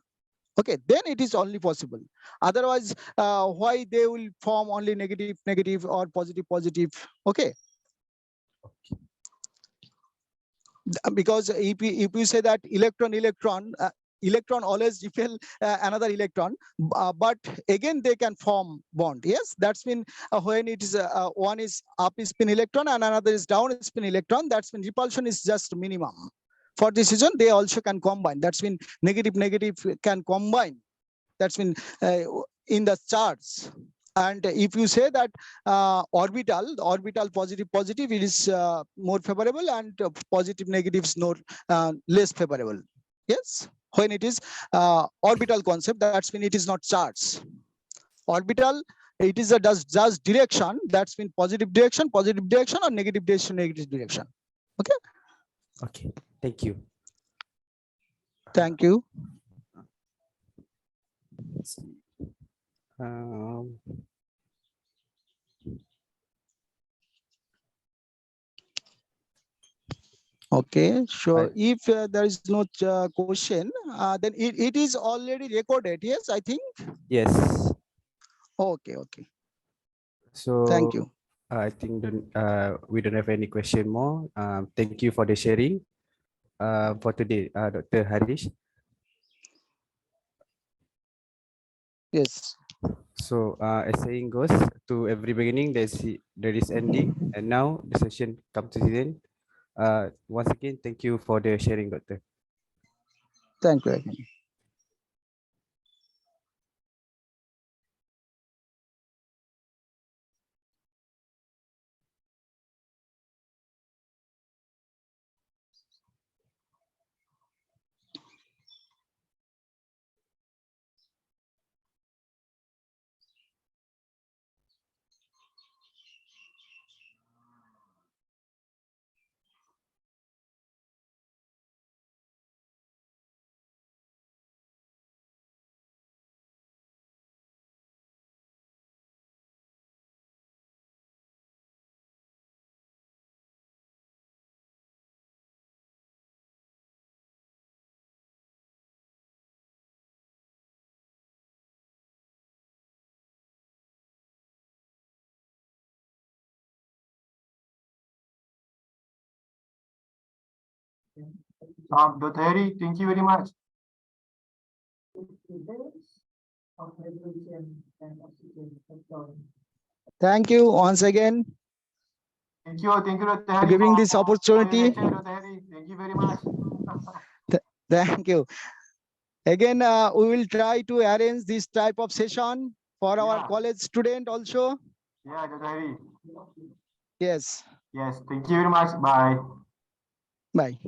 Okay, then it is only possible. Otherwise, why they will form only negative negative or positive positive? Okay, because if you say that electron always repel another electron, but again they can form bond. Yes, that's mean when it is one is up spin electron and another is down spin electron, that's when repulsion is just minimum. For this reason they also can combine. That's mean negative negative can combine. That's mean in the charts. And if you say that orbital positive positive, it is more favorable, and positive negative is less favorable. Yes, when it is orbital concept, that's when it is not charts. Orbital, it is a just direction. That's mean positive direction or negative direction negative direction. Okay. Okay, thank you. Thank you. Let's see. Um, Okay, so I, if there is no question, then it is already recorded. Yes, I think. yes. Okay, okay. Thank So you. I think we don't have any question more. Thank you for the sharing for today, Dr. Harish. Yes. So as saying goes, to every beginning there is ending, and now the session comes to the end. Once again, thank you for the sharing, Doctor. Thank you again. Dr. Harry, thank you very much. Thank you once again Thank you, Dr. for Harry, giving this for your opportunity. lecture, Dr. Harry. Thank you very much. Thank you. Again, we will try to arrange this type of session for our college student also. Yeah, Dr. Harry. Yes. Yes, thank you very much. Bye. Bye.